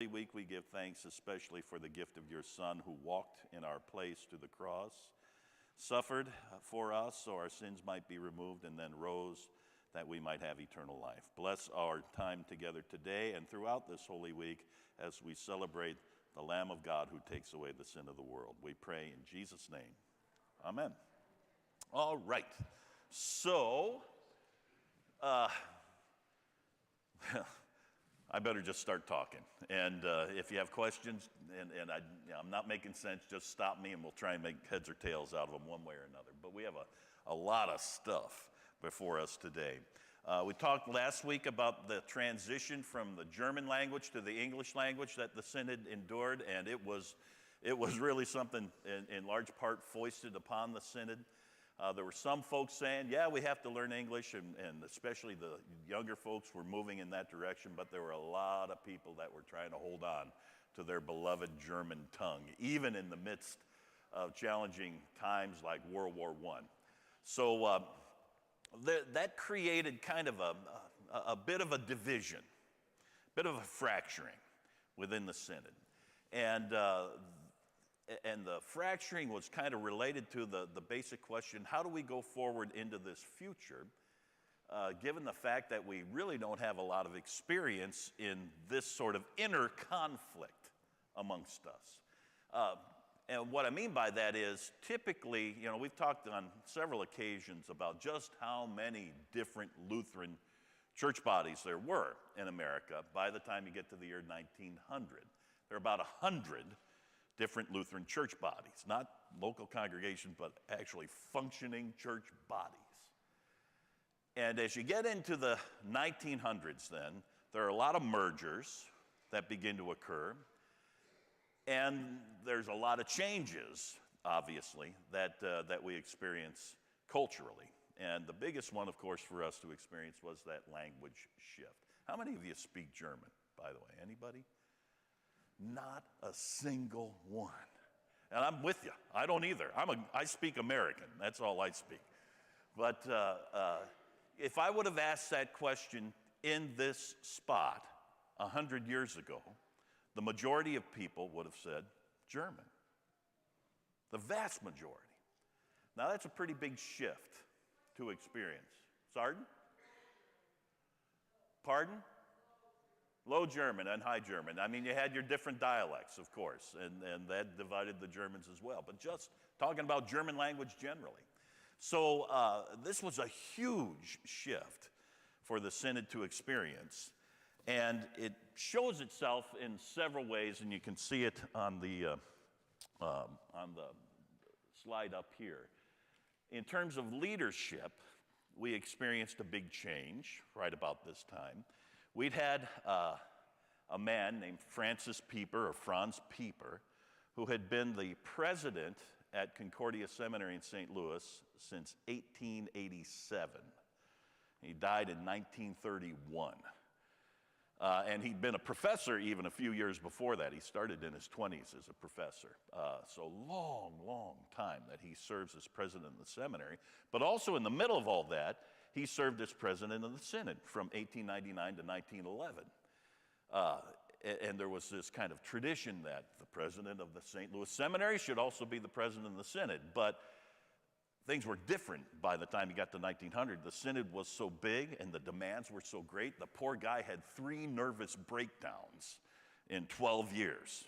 Week we give thanks especially for the gift of your Son who walked in our place to the cross, suffered for us so our sins might be removed, and then rose that we might have eternal life. Bless our time together today and throughout this Holy Week as we celebrate the Lamb of God who takes away the sin of the world. We pray in Jesus' name. Amen. All right. So, I better just start talking. And if you have questions, and I'm not making sense, just stop me and we'll try and make heads or tails out of them one way or another. But we have a lot of stuff before us today. We talked last week about the transition from the German language to the English language that the Synod endured, and it was really something in large part foisted upon the Synod. There were some folks saying, yeah, we have to learn English, and especially the younger folks were moving in that direction, but there were a lot of people that were trying to hold on to their beloved German tongue, even in the midst of challenging times like World War I. So that created kind of a bit of a division, a bit of a fracturing within the Synod. And the fracturing was kind of related to the basic question, how do we go forward into this future, given the fact that we really don't have a lot of experience in this sort of inner conflict amongst us. And what I mean by that is typically, we've talked on several occasions about just how many different Lutheran church bodies there were in America by the time you get to the year 1900. There are about 100 different Lutheran church bodies, not local congregations, but actually functioning church bodies. And as you get into the 1900s then, there are a lot of mergers that begin to occur, and there's a lot of changes, obviously, that we experience culturally. And the biggest one, of course, for us to experience was that language shift. How many of you speak German, by the way? Anybody? Not a single one. And I'm with you. I don't either. I speak American. That's all I speak. But if I would have asked that question in this spot 100 years ago, the majority of people would have said German. The vast majority. Now that's a pretty big shift to experience. Pardon? Pardon? Low German and High German. I mean, you had your different dialects, of course, and that divided the Germans as well. But just talking about German language generally. So this was a huge shift for the Synod to experience. And it shows itself in several ways, and you can see it on the slide up here. In terms of leadership, we experienced a big change right about this time. We'd had a man named Franz Pieper, who had been the president at Concordia Seminary in St. Louis since 1887. He died in 1931. And he'd been a professor even a few years before that. He started in his 20s as a professor. So long, long time that he serves as president of the seminary. But also in the middle of all that, he served as president of the Synod from 1899 to 1911. And there was this kind of tradition that the president of the St. Louis Seminary should also be the president of the Synod. But things were different by the time he got to 1900. The Synod was so big and the demands were so great, the poor guy had 3 nervous breakdowns in 12 years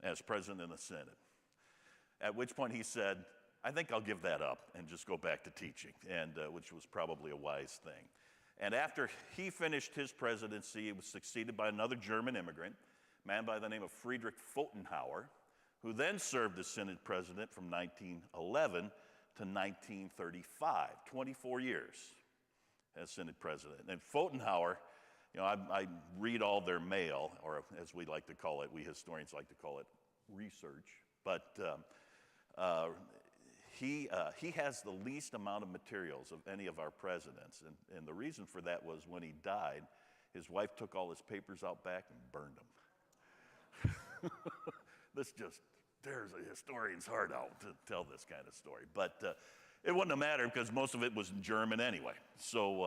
as president of the Synod. At which point he said, I think I'll give that up and just go back to teaching, and which was probably a wise thing. And after he finished his presidency, he was succeeded by another German immigrant, a man by the name of Friedrich Pfotenhauer, who then served as Synod president from 1911 to 1935, 24 years as Synod president. And Pfotenhauer, I read all their mail, or as we like to call it, we historians like to call it research, but he has the least amount of materials of any of our presidents, and the reason for that was when he died, his wife took all his papers out back and burned them. This just tears a historian's heart out to tell this kind of story, but it wouldn't have mattered because most of it was in German anyway, so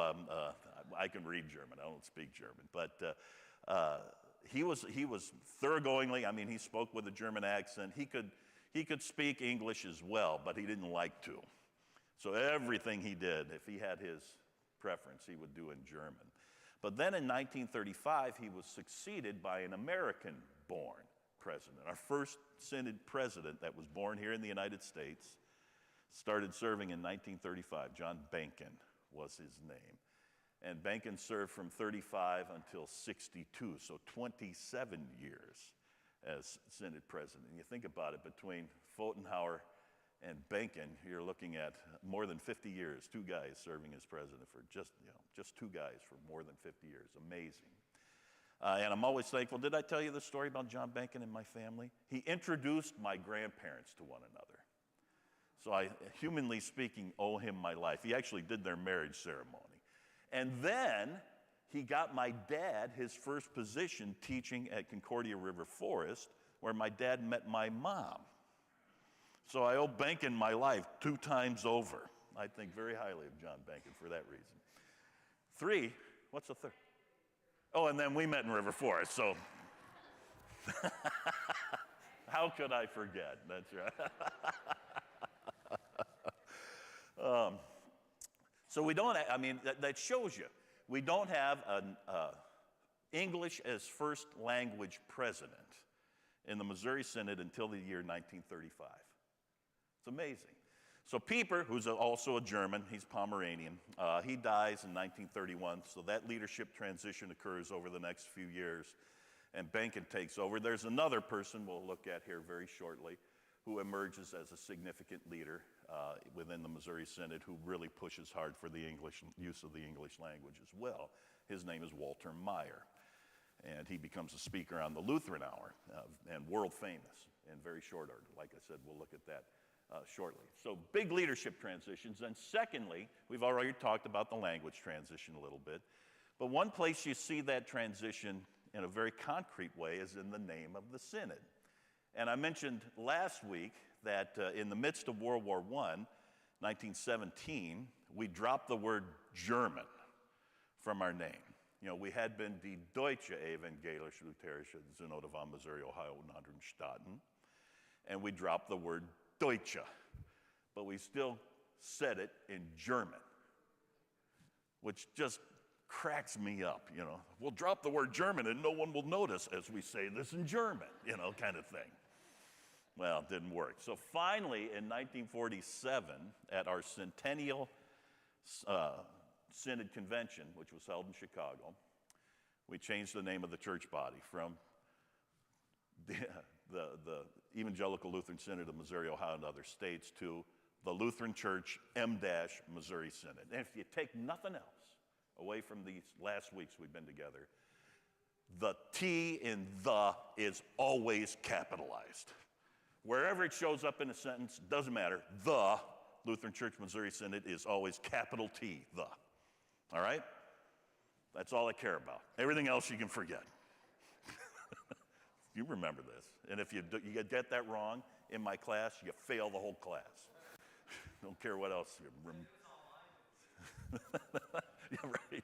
I can read German, I don't speak German, but he was thoroughgoingly, I mean, he spoke with a German accent. He could speak English as well, but he didn't like to. So everything he did, if he had his preference, he would do in German. But then in 1935, he was succeeded by an American-born president. Our first synod president that was born here in the United States started serving in 1935. John Benken was his name. And Benken served from 35 until 62, so 27 years as synod president. And you think about it, between Pfotenhauer and Benken, you're looking at more than 50 years, two guys serving as president for just two guys for more than 50 years. Amazing. And I'm always thankful. Did I tell you the story about John Benken and my family? He introduced my grandparents to one another. So I, humanly speaking, owe him my life. He actually did their marriage ceremony. And then he got my dad his first position teaching at Concordia River Forest, where my dad met my mom. So I owe Benken my life 2 times over. I think very highly of John Benken for that reason. 3, what's the third? Oh, and then we met in River Forest, so how could I forget? That's right. So we don't, I mean, that shows you. We don't have an English as first language president in the Missouri Synod until the year 1935. It's amazing. So Pieper, who's also a German, he's Pomeranian, he dies in 1931, so that leadership transition occurs over the next few years, and Benken takes over. There's another person we'll look at here very shortly who emerges as a significant leader within the Missouri Synod, who really pushes hard for the use of the English language as well. His name is Walter Meyer, and he becomes a speaker on the Lutheran Hour, and world famous in very short order. Like I said, we'll look at that shortly. So big leadership transitions. And secondly, we've already talked about the language transition a little bit, but one place you see that transition in a very concrete way is in the name of the Synod. And I mentioned last week that in the midst of World War I, 1917, we dropped the word German from our name. You know, we had been die Deutsche Evangelisch-Lutherische Synode von Missouri, Ohio, Nordrhein-Staaten, and we dropped the word Deutsche, but we still said it in German, which just cracks me up, you know. We'll drop the word German and no one will notice as we say this in German, you know, kind of thing. Well, it didn't work. So finally, in 1947, at our centennial Synod Convention, which was held in Chicago, we changed the name of the church body from the Evangelical Lutheran Synod of Missouri, Ohio, and other states to the Lutheran Church M-Missouri Synod. And if you take nothing else away from these last weeks we've been together, the T in the is always capitalized. Wherever it shows up in a sentence, doesn't matter. The Lutheran Church Missouri Synod is always capital T, the. All right? That's all I care about. Everything else you can forget. You remember this. And if you get that wrong in my class, you fail the whole class. Don't care what else. Yeah, right.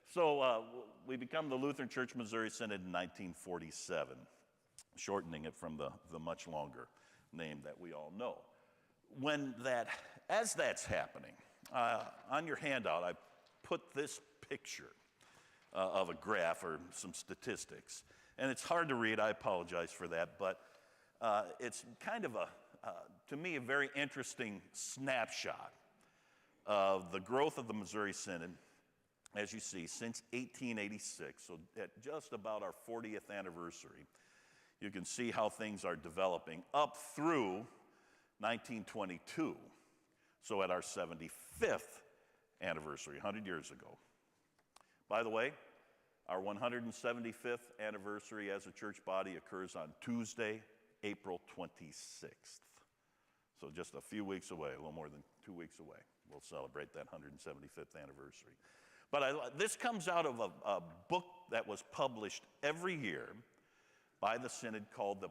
So we become the Lutheran Church Missouri Synod in 1947, shortening it from the much longer name that we all know. As that's happening, on your handout, I put this picture of a graph or some statistics. And it's hard to read, I apologize for that, but it's kind of to me, a very interesting snapshot of the growth of the Missouri Synod, as you see, since 1886, so at just about our 40th anniversary. You can see how things are developing up through 1922, so at our 75th anniversary, 100 years ago. By the way, our 175th anniversary as a church body occurs on Tuesday, April 26th. So just a few weeks away, a little more than 2 weeks away, we'll celebrate that 175th anniversary. But this comes out of a book that was published every year by the Synod called the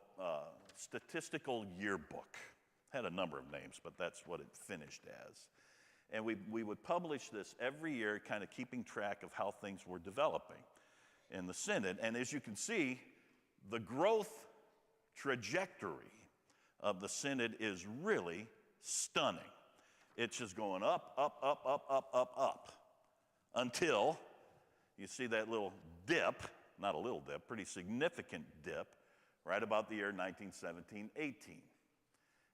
Statistical Yearbook. Had a number of names, but that's what it finished as. And we would publish this every year, kind of keeping track of how things were developing. in the Synod. And as you can see, the growth trajectory of the Synod is really stunning. It's just going up, up, up, up, up, up, up, until you see that little dip, not a little dip, pretty significant dip, right about the year 1917-18.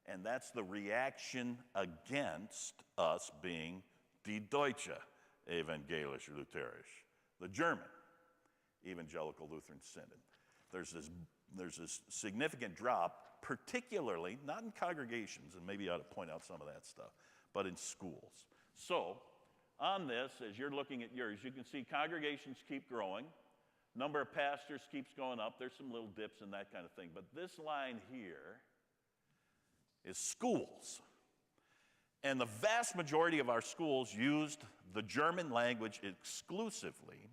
And that's the reaction against us being die Deutsche Evangelische Lutherisch, the German Evangelical Lutheran Synod. There's this significant drop, particularly, not in congregations, and maybe I ought to point out some of that stuff, but in schools. So, on this, as you're looking at yours, you can see congregations keep growing. Number of pastors keeps going up. There's some little dips and that kind of thing. But this line here is schools. And the vast majority of our schools used the German language exclusively.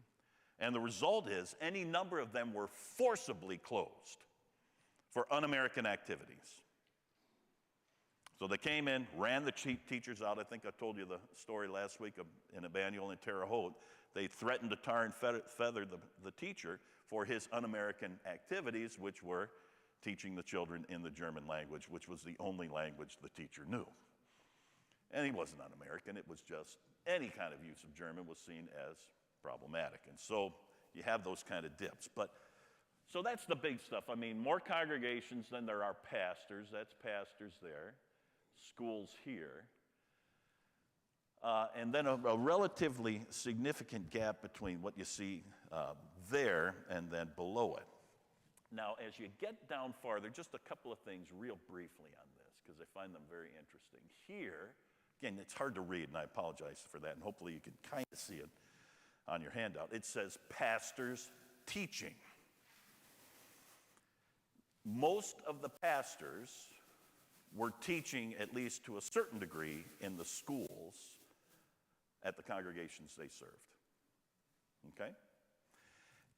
And the result is any number of them were forcibly closed for un-American activities. So they came in, ran the teachers out. I think I told you the story last week in Emmanuel and Terre Haute. They threatened to tar and feather the teacher for his un-American activities, which were teaching the children in the German language, which was the only language the teacher knew. And he wasn't un-American. It was just any kind of use of German was seen as problematic. And so you have those kind of dips. So that's the big stuff. I mean, more congregations than there are pastors. That's pastors there. Schools here. And then a relatively significant gap between what you see there and then below it. Now, as you get down farther, just a couple of things real briefly on this, because I find them very interesting. Here, again, it's hard to read, and I apologize for that, and hopefully you can kind of see it on your handout. It says pastors teaching. Most of the pastors were teaching, at least to a certain degree, in the schools at the congregations they served. Okay?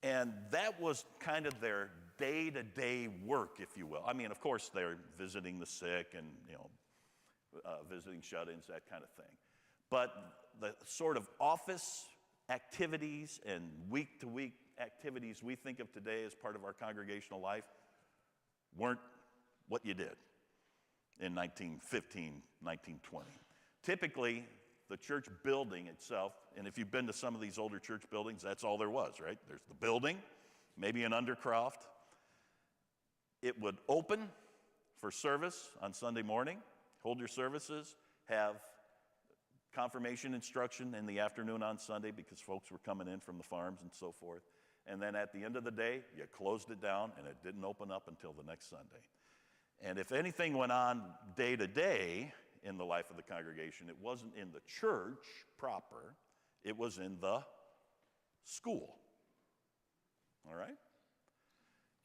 And that was kind of their day-to-day work, if you will. I mean, of course, they're visiting the sick and, visiting shut-ins, that kind of thing. But the sort of office activities and week-to-week activities we think of today as part of our congregational life weren't what you did in 1915, 1920. Typically, the church building itself, and if you've been to some of these older church buildings, that's all there was, right? There's the building, maybe an undercroft. It would open for service on Sunday morning, hold your services, have confirmation instruction in the afternoon on Sunday because folks were coming in from the farms and so forth. And then at the end of the day, you closed it down and it didn't open up until the next Sunday. And if anything went on day to day in the life of the congregation, it wasn't in the church proper, it was in the school. All right?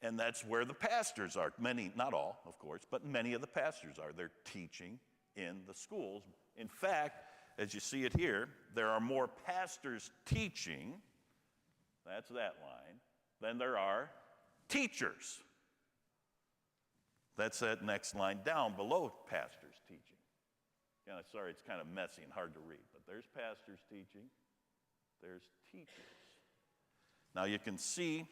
And that's where the pastors are. Many, not all, of course, but many of the pastors are. They're teaching in the schools. In fact, as you see it here, there are more pastors teaching, that's that line, than there are teachers. That's that next line down below pastors teaching. Yeah, sorry, it's kind of messy and hard to read, but there's pastors teaching, there's teachers. Now you can see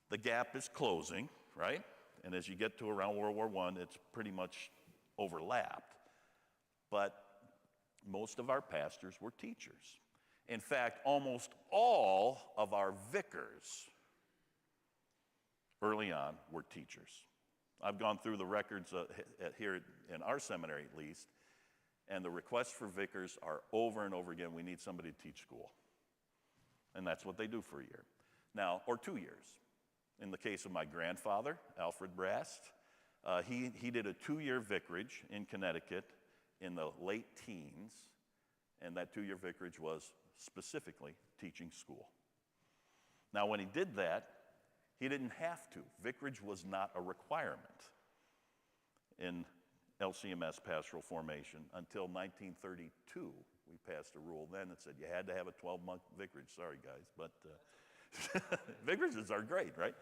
the gap is closing, right? And as you get to around World War I, it's pretty much overlapped. But most of our pastors were teachers. In fact, almost all of our vicars early on were teachers. I've gone through the records here in our seminary at least, and the requests for vicars are over and over again, we need somebody to teach school. And that's what they do for a year. Now, or 2 years. In the case of my grandfather, Alfred Brast, he did a 2-year vicarage in Connecticut in the late teens, and that 2-year vicarage was specifically teaching school. Now, when he did that, he didn't have to. Vicarage was not a requirement in LCMS pastoral formation until 1932. We passed a rule then that said you had to have a 12-month vicarage. Sorry, guys, but vicarages are great, right?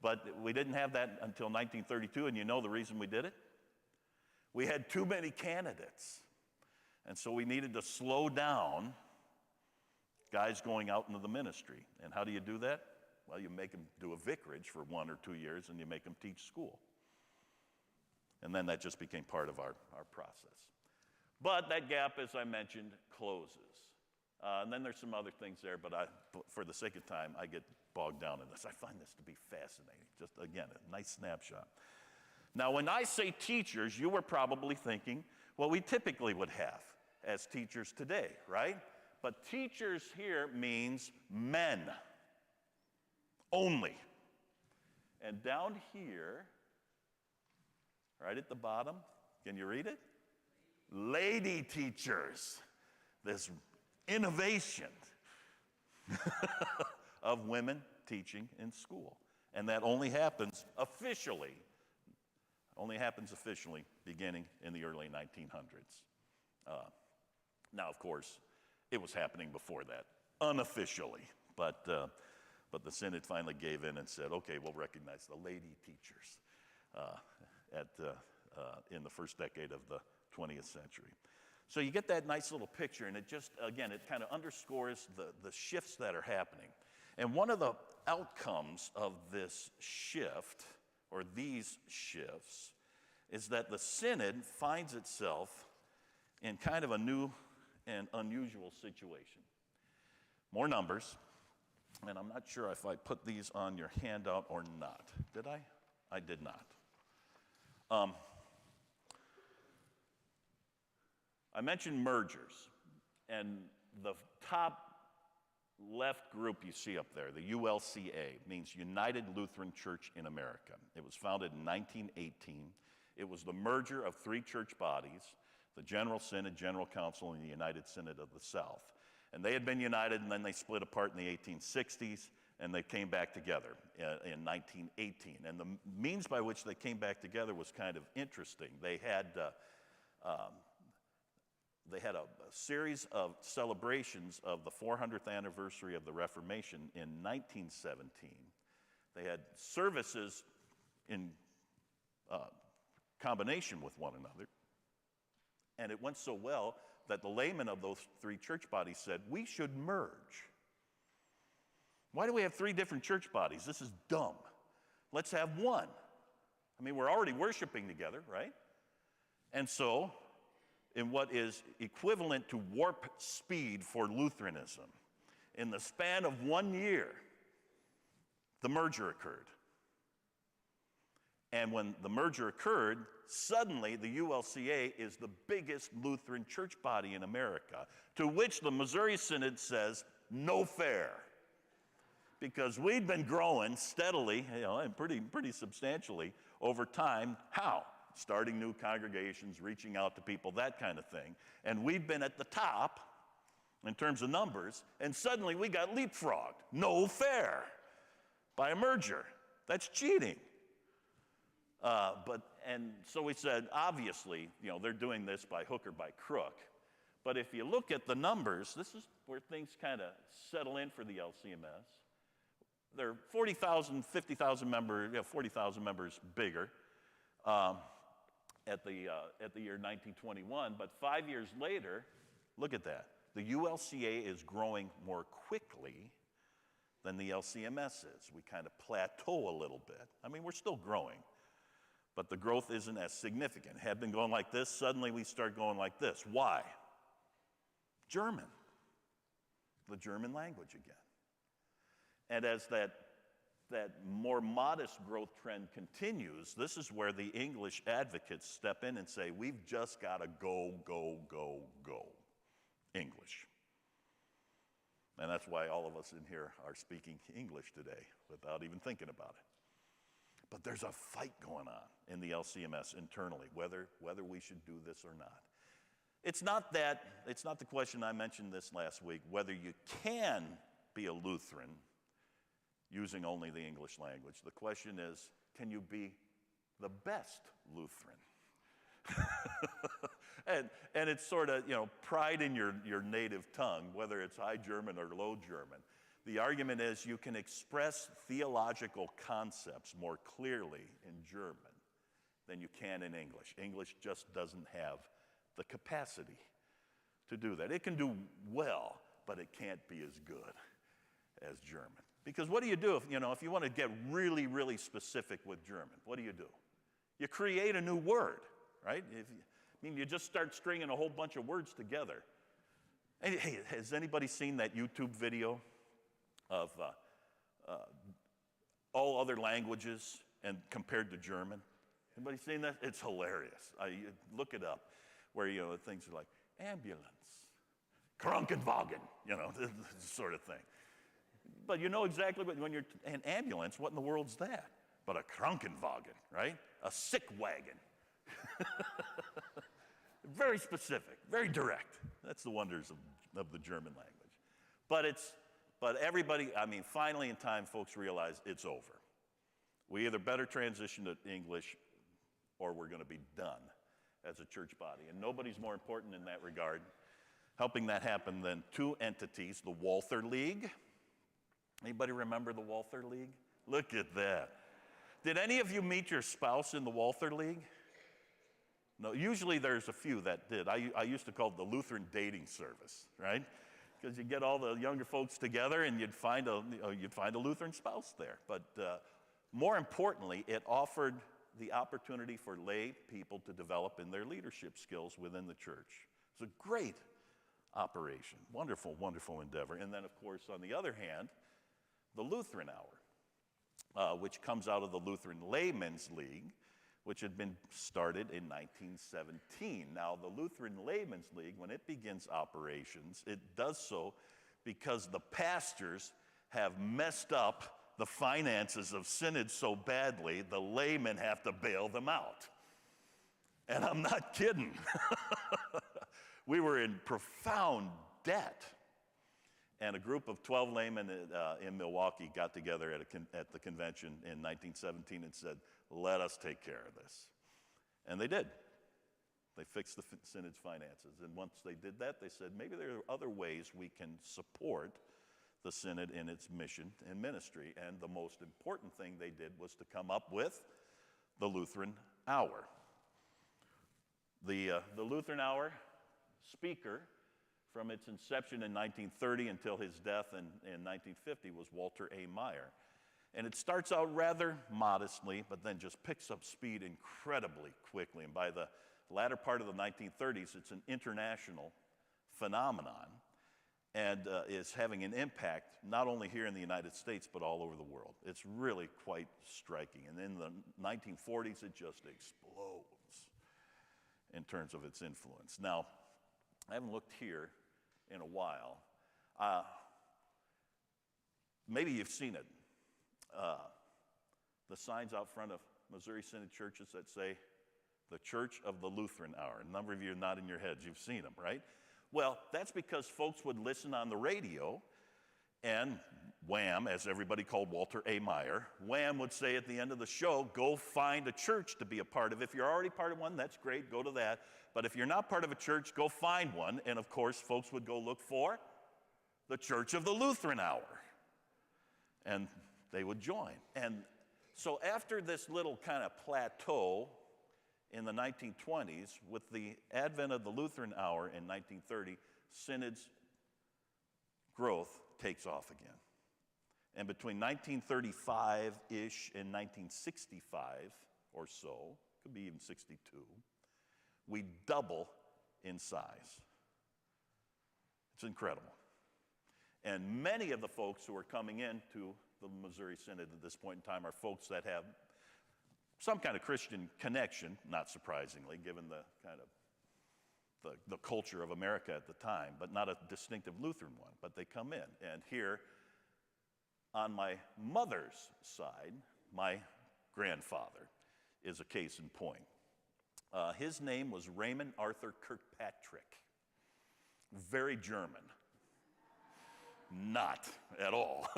But we didn't have that until 1932, and you know the reason we did it? We had too many candidates, and so we needed to slow down guys going out into the ministry. And how do you do that? Well, you make them do a vicarage for 1 or 2 years, and you make them teach school. And then that just became part of our process. But that gap, as I mentioned, closes. And then there's some other things there, but for the sake of time, I get bogged down in this. I find this to be fascinating. Just, again, a nice snapshot. Now, when I say teachers, you were probably thinking what we typically would have as teachers today, right? But teachers here means men only. And down here, right at the bottom, can you read it? Lady teachers. This innovation of women teaching in school. And that only happens officially beginning in the early 1900s. Now, of course, it was happening before that, unofficially. But the Synod finally gave in and said, okay, we'll recognize the lady teachers in the first decade of the 20th century. So you get that nice little picture, and it just, again, it kind of underscores the shifts that are happening. And one of the outcomes of this shift, or these shifts, is that the Synod finds itself in kind of a new and unusual situation. More numbers, and I'm not sure if I put these on your handout or not. Did I? I did not. I mentioned mergers, and the top left group you see up there, the ULCA, means United Lutheran Church in America. It was founded in 1918. It was the merger of 3 church bodies, the General Synod, General Council, and the United Synod of the South. And they had been united, and then they split apart in the 1860s, and they came back together in 1918. And the means by which they came back together was kind of interesting. They had a series of celebrations of the 400th anniversary of the Reformation in 1917. They had services in combination with one another. And it went so well that the laymen of those 3 church bodies said, we should merge. Why do we have 3 different church bodies? This is dumb. Let's have one. I mean, we're already worshiping together, right? And so, in what is equivalent to warp speed for Lutheranism, in the span of 1 year, the merger occurred. And when the merger occurred, suddenly the ULCA is the biggest Lutheran church body in America, to which the Missouri Synod says, no fair. Because we'd been growing steadily, and pretty substantially over time. How? Starting new congregations, reaching out to people, that kind of thing. And we've been at the top in terms of numbers, and suddenly we got leapfrogged. No fair. By a merger. That's cheating. And so we said, obviously, they're doing this by hook or by crook. But if you look at the numbers, this is where things kind of settle in for the LCMS. They're 40,000, 50,000 members, 40,000 members bigger at the year 1921. But 5 years later, look at that. The ULCA is growing more quickly than the LCMS is. We kind of plateau a little bit. I mean, we're still growing, but the growth isn't as significant. Had been going like this, suddenly we start going like this. Why? German. The German language again. And as that more modest growth trend continues, this is where the English advocates step in and say, we've just got to go English. And that's why all of us in here are speaking English today without even thinking about it. But there's a fight going on in the LCMS internally, whether we should do this or not. It's not the question, I mentioned this last week, whether you can be a Lutheran using only the English language. The question is, can you be the best Lutheran? and it's sort of, pride in your native tongue, whether it's High German or Low German. The argument is you can express theological concepts more clearly in German than you can in English. English just doesn't have the capacity to do that. It can do well, but it can't be as good as German. Because what do you do if you want to get really, really specific with German? What do? You create a new word, right? You just start stringing a whole bunch of words together. Hey, has anybody seen that YouTube video of all other languages and compared to German? Anybody seen that? It's hilarious. Look it up, where things are like ambulance, Krankenwagen, this sort of thing. But you know exactly when you're an ambulance, what in the world's that? But a Krankenwagen, right? A sick wagon. Very specific, very direct. That's the wonders of the German language. But everybody, finally in time, folks realize it's over. We either better transition to English or we're going to be done as a church body. And nobody's more important in that regard, helping that happen, than two entities, the Walther League. Anybody remember the Walther League? Look at that. Did any of you meet your spouse in the Walther League? No, usually there's a few that did. I used to call it the Lutheran dating service, right? Because you get all the younger folks together and you'd find a Lutheran spouse there. But more importantly, it offered the opportunity for lay people to develop in their leadership skills within the church. It's a great operation, wonderful, wonderful endeavor. And then, of course, on the other hand, the Lutheran Hour, which comes out of the Lutheran Laymen's League, which had been started in 1917. Now, the Lutheran Laymen's League, when it begins operations, it does so because the pastors have messed up the finances of synods so badly, the laymen have to bail them out. And I'm not kidding. We were in profound debt. And a group of 12 laymen in Milwaukee got together at the convention in 1917 and said, let us take care of this. And they did. They fixed the synod's finances. And once they did that, they said, maybe there are other ways we can support the synod in its mission and ministry. And the most important thing they did was to come up with the Lutheran Hour. The Lutheran Hour speaker, from its inception in 1930 until his death in 1950, was Walter A. Meyer. And it starts out rather modestly, but then just picks up speed incredibly quickly. And by the latter part of the 1930s, it's an international phenomenon and is having an impact not only here in the United States, but all over the world. It's really quite striking. And in the 1940s, it just explodes in terms of its influence. Now, I haven't looked here in a while. Maybe you've seen it. The signs out front of Missouri Synod churches that say, the Church of the Lutheran Hour. A number of you are nodding your heads. You've seen them, right? Well, that's because folks would listen on the radio, and Wham, as everybody called Walter A. Meyer, Wham would say at the end of the show, go find a church to be a part of. If you're already part of one, that's great, go to that. But if you're not part of a church, go find one. And of course, folks would go look for the Church of the Lutheran Hour. And they would join. And so after this little kind of plateau in the 1920s, with the advent of the Lutheran Hour in 1930, synod's growth takes off again. And between 1935-ish and 1965 or so, could be even 62, we double in size. It's incredible. And many of the folks who are coming into the Missouri Synod at this point in time are folks that have some kind of Christian connection, not surprisingly, given the kind of the culture of America at the time, but not a distinctive Lutheran one. But they come in. And here, on my mother's side, my grandfather is a case in point. His name was Raymond Arthur Kirkpatrick. Very German. Not at all.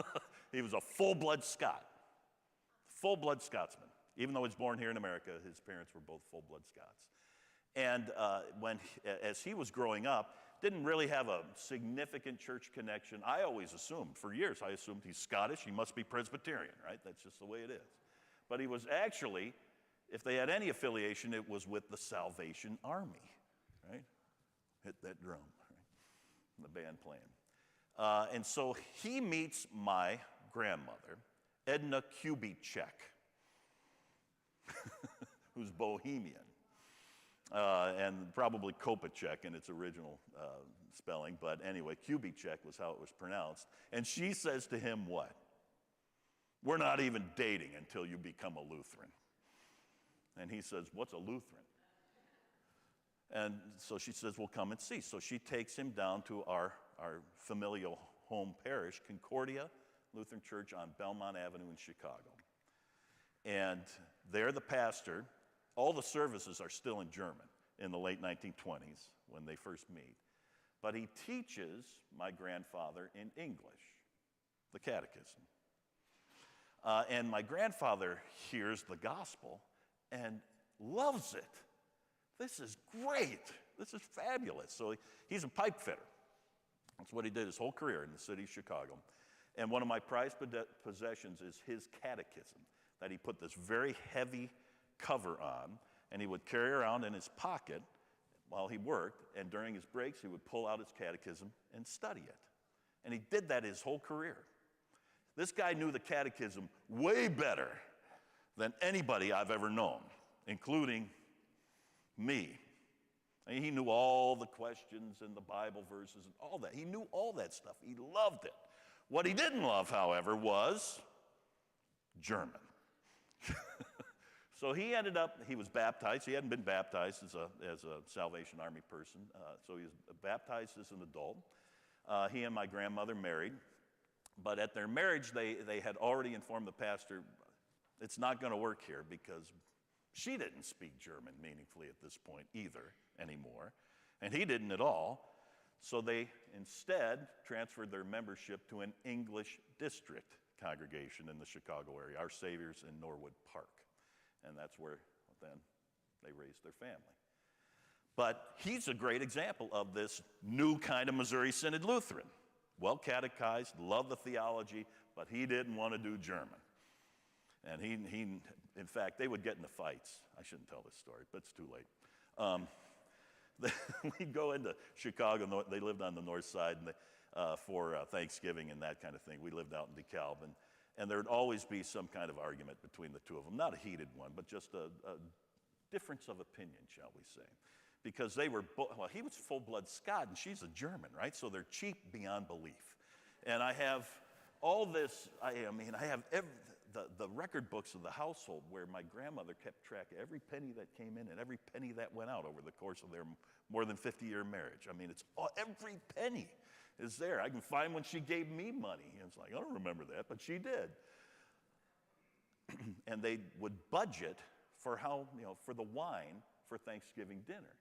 He was a full-blood Scot. Full-blood Scotsman. Even though he was born here in America, his parents were both full-blood Scots. And as he was growing up, didn't really have a significant church connection. I always assumed, for years, I assumed he's Scottish, he must be Presbyterian, right? That's just the way it is. But he was actually, if they had any affiliation, it was with the Salvation Army, right? Hit that drum, right? The band playing. And so he meets my grandmother, Edna Kubitschek, who's Bohemian, and probably Kopacek in its original spelling, but anyway, Kubitschek was how it was pronounced. And she says to him what? We're not even dating until you become a Lutheran. And he says, what's a Lutheran? And so she says, well, come and see. So she takes him down to our familial home parish, Concordia Lutheran Church on Belmont Avenue in Chicago. And there the pastor, all the services are still in German in the late 1920s when they first meet. But he teaches my grandfather in English, the catechism. And my grandfather hears the gospel and loves it. This is great. This is fabulous. So he's a pipe fitter. That's what he did his whole career in the city of Chicago. And one of my prized possessions is his catechism that he put this very heavy cover on, and he would carry around in his pocket while he worked, and during his breaks he would pull out his catechism and study it. And he did that his whole career. This guy knew the catechism way better than anybody I've ever known, including me. I mean, he knew all the questions and the Bible verses and all that. He knew all that stuff. He loved it. What he didn't love, however, was German. So he was baptized. He hadn't been baptized as a Salvation Army person, so he was baptized as an adult. He and my grandmother married, but at their marriage, they had already informed the pastor, it's not going to work here because she didn't speak German meaningfully at this point either anymore, and he didn't at all. So they instead transferred their membership to an English district congregation in the Chicago area, Our Savior's in Norwood Park. And that's where then they raised their family. But he's a great example of this new kind of Missouri Synod Lutheran. Well catechized, loved the theology, but he didn't want to do German. And he in fact, they would get into fights. I shouldn't tell this story, but it's too late. We'd go into Chicago. They lived on the north side for Thanksgiving and that kind of thing. We lived out in DeKalb, and there would always be some kind of argument between the two of them. Not a heated one, but just a difference of opinion, shall we say. Because they were, he was full-blood Scot, and she's a German, right? So they're cheap beyond belief. And I have all this, I have the record books of the household where my grandmother kept track of every penny that came in and every penny that went out over the course of their more than 50-year marriage. I mean, every penny is there. I can find when she gave me money. And it's like, I don't remember that, but she did. And they would budget for for the wine for Thanksgiving dinner.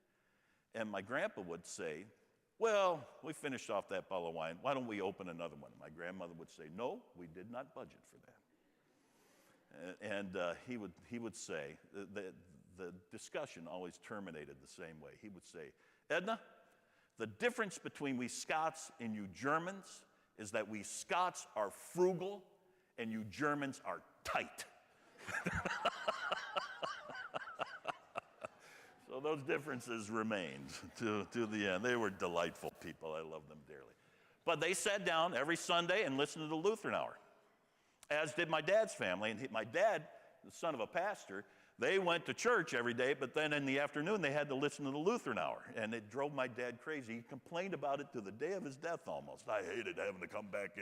And my grandpa would say, well, we finished off that bottle of wine. Why don't we open another one? My grandmother would say, no, we did not budget for that. And he would say, the discussion always terminated the same way. He would say, Edna, the difference between we Scots and you Germans is that we Scots are frugal and you Germans are tight. So those differences remained to the end. They were delightful people. I love them dearly. But they sat down every Sunday and listened to the Lutheran Hour, as did my dad's family. And my dad, the son of a pastor, they went to church every day, but then in the afternoon they had to listen to the Lutheran Hour. And it drove my dad crazy. He complained about it to the day of his death almost. I hated having to come back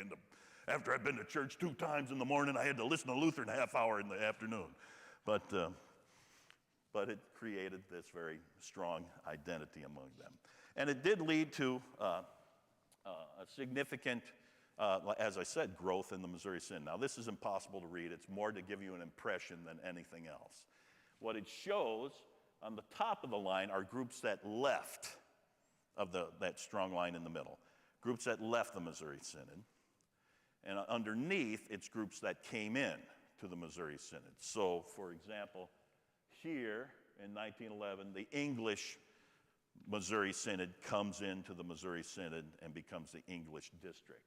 after I'd been to church 2 times in the morning, I had to listen to Lutheran half hour in the afternoon. But it created this very strong identity among them. And it did lead to a significant, as I said, growth in the Missouri Synod. Now, this is impossible to read. It's more to give you an impression than anything else. What it shows on the top of the line are groups that left of that strong line in the middle, groups that left the Missouri Synod. And underneath, it's groups that came in to the Missouri Synod. So, for example, here in 1911, the English Missouri Synod comes into the Missouri Synod and becomes the English district.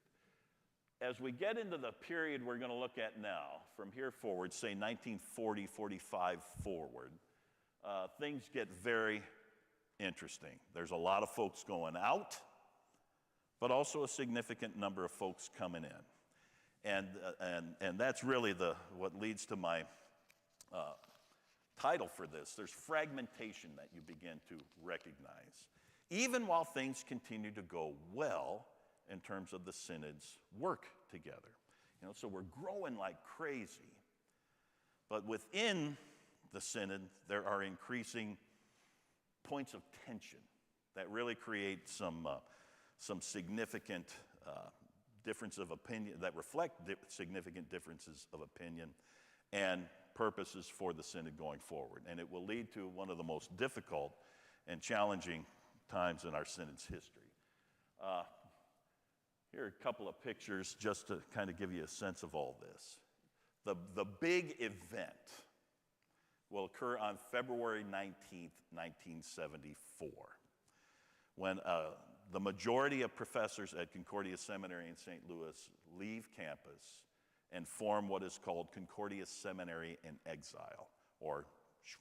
As we get into the period we're going to look at now, from here forward, say 1940, 45 forward, things get very interesting. There's a lot of folks going out, but also a significant number of folks coming in. And that's really what leads to my title for this. There's fragmentation that you begin to recognize, even while things continue to go well in terms of the synod's work together. So we're growing like crazy, but within the synod, there are increasing points of tension that really create some significant difference of opinion, that reflect significant differences of opinion and purposes for the synod going forward. And it will lead to one of the most difficult and challenging times in our synod's history. Here are a couple of pictures just to kind of give you a sense of all this. The big event will occur on February 19th, 1974, when the majority of professors at Concordia Seminary in St. Louis leave campus and form what is called Concordia Seminary in Exile, or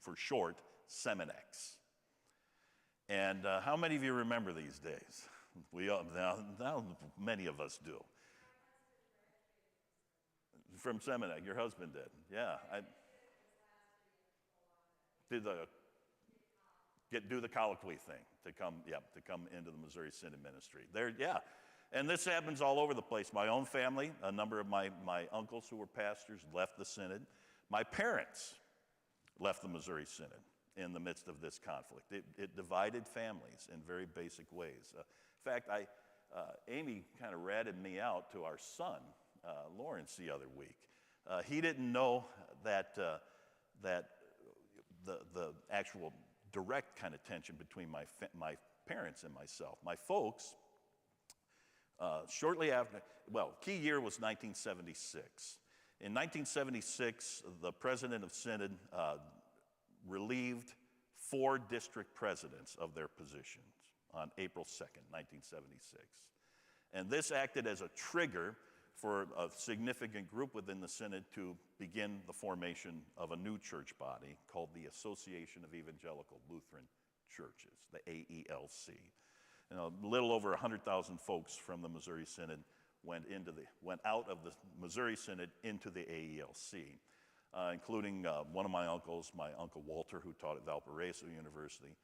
for short, Seminex. And how many of you remember these days? Now many of us do. From Seminary, your husband did, yeah. Do the colloquy thing to come into the Missouri Synod ministry. And this happens all over the place. My own family, a number of my uncles who were pastors left the Synod. My parents left the Missouri Synod in the midst of this conflict. It divided families in very basic ways. In fact, Amy kind of ratted me out to our son, Lawrence, the other week. He didn't know that the actual direct kind of tension between my parents and myself. My folks, shortly after, key year was 1976. In 1976, the president of Synod relieved 4 district presidents of their positions on April 2nd, 1976. And this acted as a trigger for a significant group within the Synod to begin the formation of a new church body called the Association of Evangelical Lutheran Churches, the AELC. A little over 100,000 folks from the Missouri Synod went out of the Missouri Synod into the AELC, including one of my uncles, my Uncle Walter, who taught at Valparaiso University.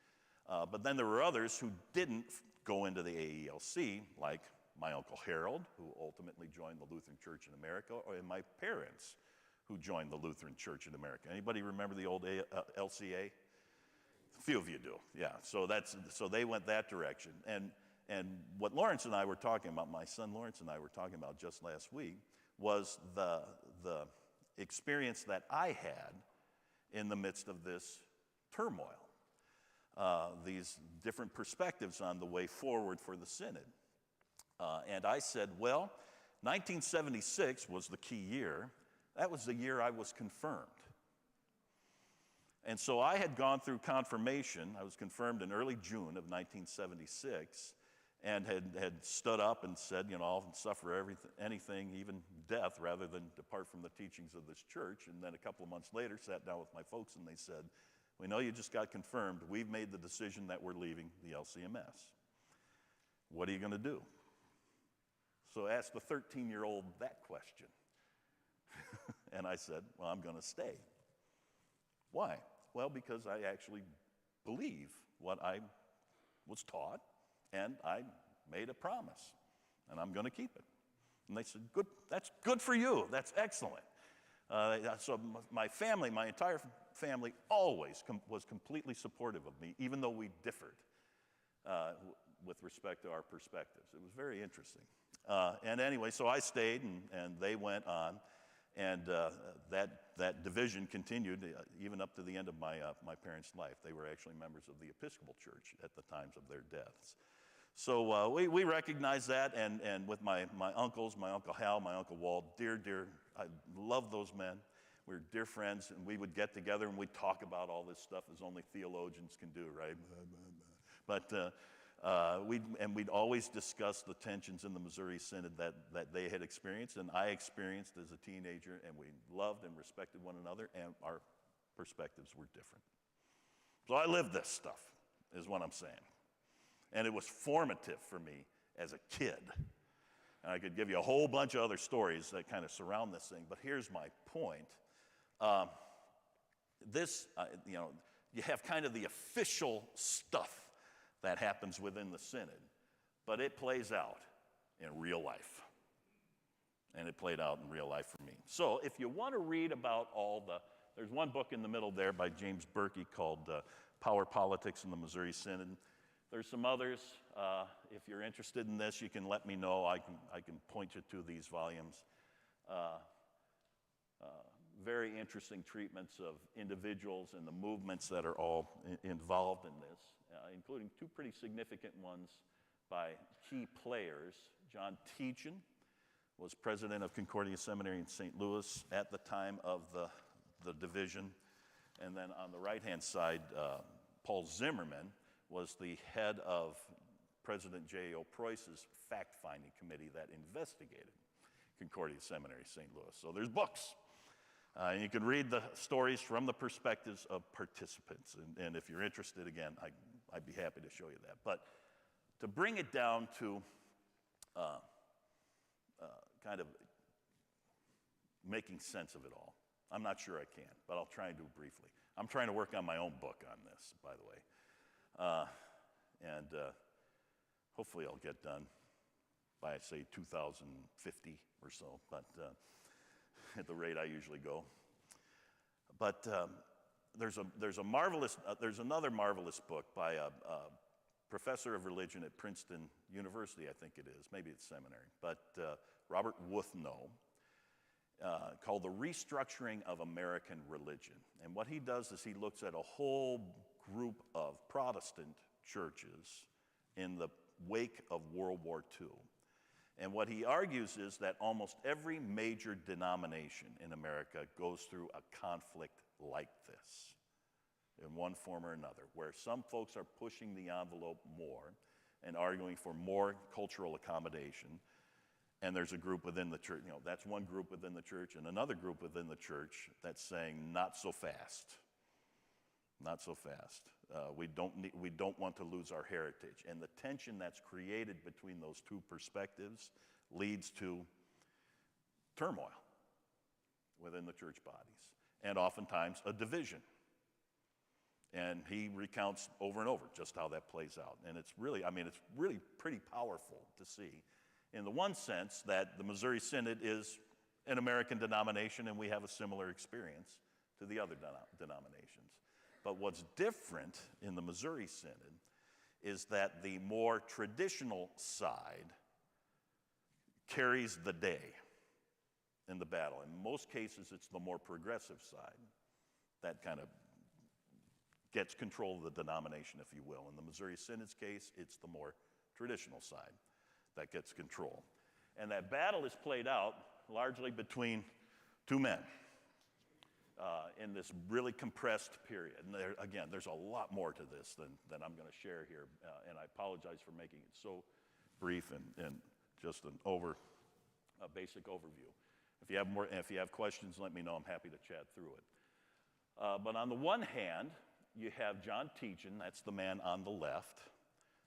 But then there were others who didn't go into the AELC, like my Uncle Harold, who ultimately joined the Lutheran Church in America, and my parents, who joined the Lutheran Church in America. Anybody remember the old LCA? A few of you do, yeah. So they went that direction. And what Lawrence and I were talking about, my son Lawrence and I were talking about just last week, was the experience that I had in the midst of this turmoil. These different perspectives on the way forward for the Synod. And I said, 1976 was the key year. That was the year I was confirmed. And so I had gone through confirmation. I was confirmed in early June of 1976 and had stood up and said, I'll suffer anything, even death, rather than depart from the teachings of this church. And then a couple of months later, sat down with my folks and they said, we know you just got confirmed. We've made the decision that we're leaving the LCMS. What are you going to do? So I asked the 13-year-old that question. And I said, I'm going to stay. Why? Well, because I actually believe what I was taught, and I made a promise, and I'm going to keep it. And they said, good, that's good for you. That's excellent. So my family, my entire family always was completely supportive of me, even though we differed with respect to our perspectives. It was very interesting. And anyway, so I stayed, and they went on, and that division continued even up to the end of my parents' life. They were actually members of the Episcopal Church at the times of their deaths. So we recognize that, and with my uncles, my Uncle Hal, my Uncle Walt, dear, I love those men. We were dear friends, and we would get together and we'd talk about all this stuff as only theologians can do, right? But we'd always discuss the tensions in the Missouri Synod that they had experienced and I experienced as a teenager, and we loved and respected one another, and our perspectives were different. So I lived this stuff, is what I'm saying. And it was formative for me as a kid. And I could give you a whole bunch of other stories that kind of surround this thing, but here's my point. You have kind of the official stuff that happens within the synod, but it plays out in real life. And it played out in real life for me. So if you want to read about there's one book in the middle there by James Berkey called Power, Politics, and the Missouri Synod. There's some others. If you're interested in this, you can let me know. I can point you to these volumes. Very interesting treatments of individuals and the movements that are all involved in this, including two pretty significant ones by key players. John Teachin was president of Concordia Seminary in St. Louis at the time of the division. And then on the right-hand side, Paul Zimmerman was the head of President J.O. Preuss's fact-finding committee that investigated Concordia Seminary, St. Louis. So there's books. And you can read the stories from the perspectives of participants. And if you're interested, again, I'd be happy to show you that. But to bring it down to kind of making sense of it all, I'm not sure I can, but I'll try and do it briefly. I'm trying to work on my own book on this, by the way. And hopefully I'll get done by, say, 2050 or so, but at the rate I usually go. But there's another marvelous book by a professor of religion at Princeton University, I think it is, maybe it's seminary, but Robert Wuthnow, called The Restructuring of American Religion. And what he does is he looks at a whole group of Protestant churches in the wake of World War II. And what he argues is that almost every major denomination in America goes through a conflict like this in one form or another, where some folks are pushing the envelope more and arguing for more cultural accommodation. And there's a group within the church, that's one group within the church, and another group within the church that's saying, not so fast. Not so fast. We don't want to lose our heritage. And the tension that's created between those two perspectives leads to turmoil within the church bodies, and oftentimes a division. And he recounts over and over just how that plays out. And it's really pretty powerful to see, in the one sense that the Missouri Synod is an American denomination and we have a similar experience to the other denominations. But what's different in the Missouri Synod is that the more traditional side carries the day in the battle. In most cases, it's the more progressive side that kind of gets control of the denomination, if you will. In the Missouri Synod's case, it's the more traditional side that gets control. And that battle is played out largely between two men in this really compressed period. And there's a lot more to this than I'm going to share here, and I apologize for making it so brief and just a basic overview. If you have questions, let me know. I'm happy to chat through it. But on the one hand, you have John Teachin, that's the man on the left,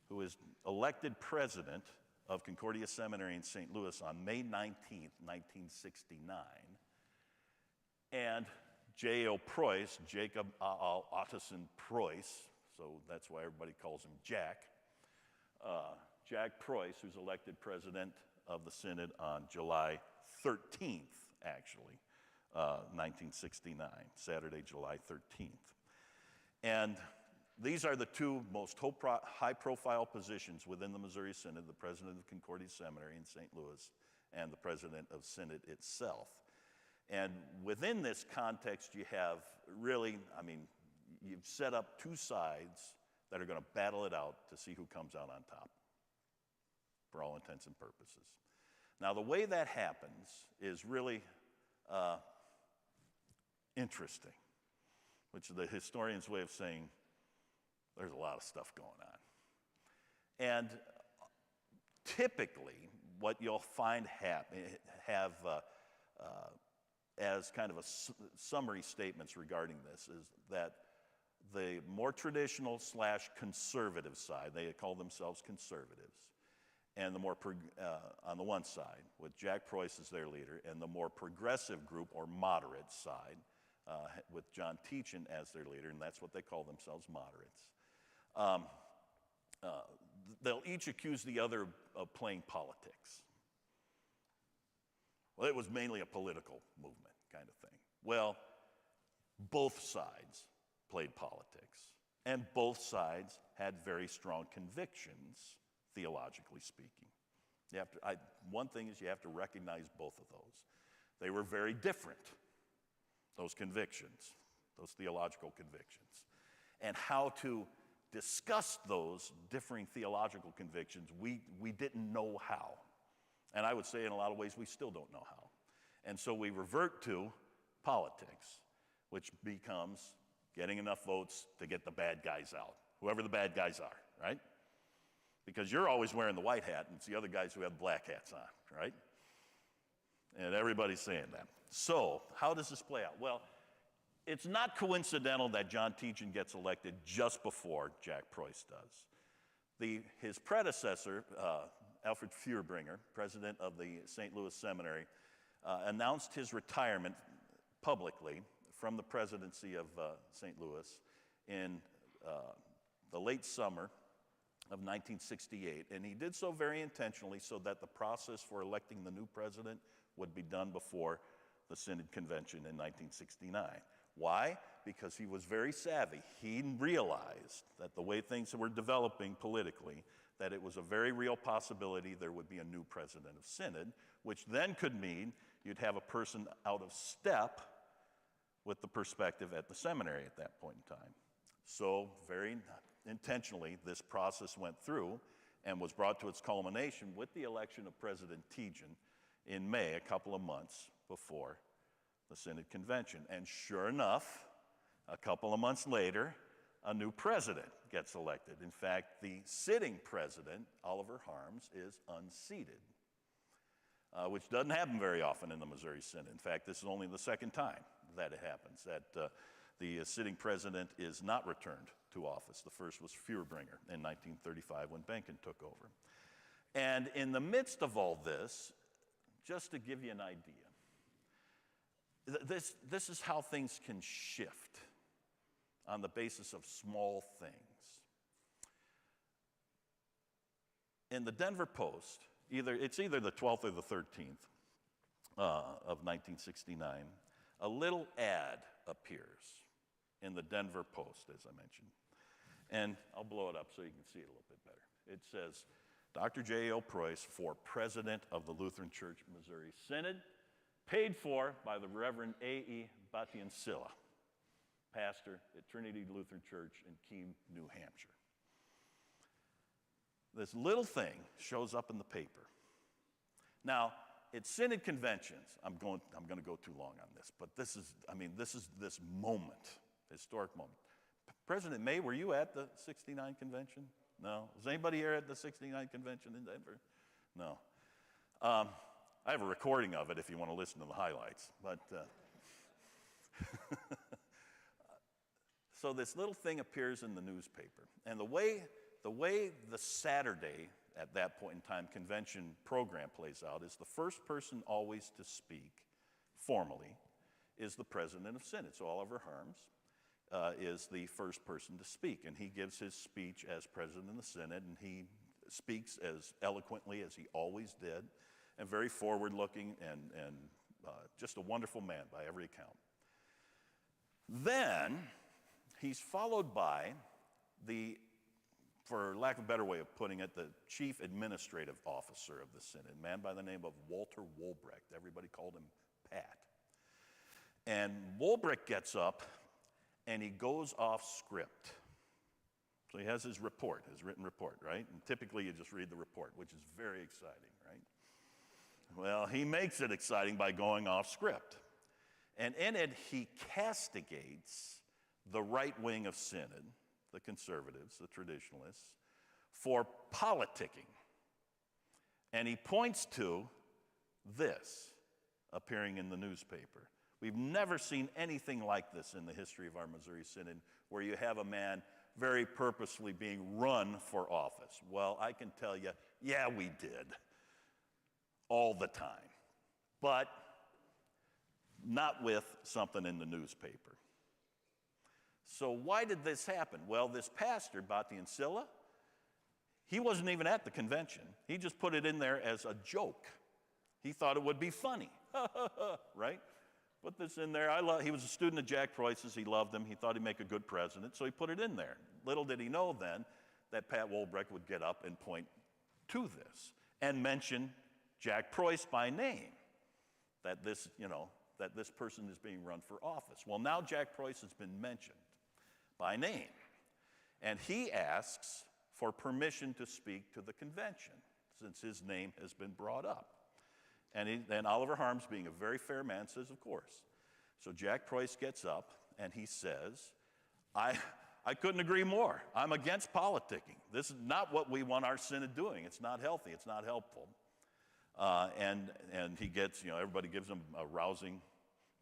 who is elected president of Concordia Seminary in St. Louis on May 19th, 1969. And J.O. Preuss, Jacob Ottoson Preuss, so that's why everybody calls him Jack. Jack Preuss, who's elected president of the Synod on July 13th, actually, 1969, Saturday, July 13th. And these are the two most high-profile positions within the Missouri Synod, the president of Concordia Seminary in St. Louis and the president of Synod itself. And within this context, you have you've set up two sides that are going to battle it out to see who comes out on top, for all intents and purposes. Now, the way that happens is really interesting, which is the historian's way of saying there's a lot of stuff going on. And typically, what you'll find have as kind of a summary statements regarding this is that the more traditional / conservative side, they call themselves conservatives, and the more on the one side, with Jack Preuss as their leader, and the more progressive group or moderate side, with John Teachin as their leader, and that's what they call themselves, moderates. They'll each accuse the other of playing politics. Well, it was mainly a political movement kind of thing. Well, both sides played politics, and both sides had very strong convictions, theologically speaking. One thing is you have to recognize both of those. They were very different, those convictions, those theological convictions. And how to discuss those differing theological convictions, we didn't know how. And I would say in a lot of ways we still don't know how. And so we revert to politics, which becomes getting enough votes to get the bad guys out, whoever the bad guys are, right? Because you're always wearing the white hat, and it's the other guys who have black hats on, right? And everybody's saying that. So how does this play out? Well, it's not coincidental that John Teachin gets elected just before Jack Preuss does. His predecessor, Alfred Feuerbringer, president of the St. Louis Seminary, announced his retirement publicly from the presidency of St. Louis in the late summer of 1968. And he did so very intentionally so that the process for electing the new president would be done before the Synod Convention in 1969. Why? Because he was very savvy. He realized that the way things were developing politically, that it was a very real possibility there would be a new president of Synod, which then could mean you'd have a person out of step with the perspective at the seminary at that point in time. So very intentionally, this process went through and was brought to its culmination with the election of President Teachin in May, a couple of months before the Synod Convention. And sure enough, a couple of months later, a new president gets elected. In fact, the sitting president, Oliver Harms, is unseated, which doesn't happen very often in the Missouri Synod. In fact, this is only the second time that it happens, that the sitting president is not returned to office. The first was Feuerbringer in 1935 when Benken took over. And in the midst of all this, just to give you an idea, this is how things can shift on the basis of small things. In the Denver Post, it's either the 12th or the 13th of 1969, a little ad appears in the Denver Post, as I mentioned. And I'll blow it up so you can see it a little bit better. It says, Dr. J.O. Preuss for President of the Lutheran Church Missouri Synod, paid for by the Reverend A.E. Batiansilla, pastor at Trinity Lutheran Church in Keene, New Hampshire. This little thing shows up in the paper. Now, at Synod conventions, I'm going to go too long on this, but this is this moment, historic moment. President May, were you at the 69 convention? No. Was anybody here at the 69 convention in Denver? No. I have a recording of it if you want to listen to the highlights. But so this little thing appears in the newspaper, and the way the Saturday at that point in time convention program plays out is the first person always to speak formally is the president of Synod. So Oliver Harms is the first person to speak, and he gives his speech as president of the Synod, and he speaks as eloquently as he always did, and very forward-looking, and just a wonderful man by every account. Then he's followed by for lack of a better way of putting it, the chief administrative officer of the Synod, a man by the name of Walther League. Everybody called him Pat. And League gets up, and he goes off script. So he has his report, his written report, right? And typically you just read the report, which is very exciting, right? Well, he makes it exciting by going off script. And in it, he castigates the right wing of Synod, the conservatives, the traditionalists, for politicking. And he points to this appearing in the newspaper. We've never seen anything like this in the history of our Missouri Synod, where you have a man very purposely being run for office. Well, I can tell you, Yeah, we did. All the time. But not with something in the newspaper. So why did this happen? Well, this pastor, Batti and Silla, he wasn't even at the convention. He just put it in there as a joke. He thought it would be funny, right? Put this in there. He was a student of Jack Preuss's. He loved him. He thought he'd make a good president, so he put it in there. Little did he know then that Pat Wohlbrecht would get up and point to this and mention Jack Preuss by name, that this person is being run for office. Well, now Jack Preuss has been mentioned by name, and he asks for permission to speak to the convention since his name has been brought up. And Oliver Harms, being a very fair man, says, of course. So Jack Preuss gets up and he says, I couldn't agree more. I'm against politicking. This is not what we want our synod doing. It's not healthy. It's not helpful. And he gets, everybody gives him a rousing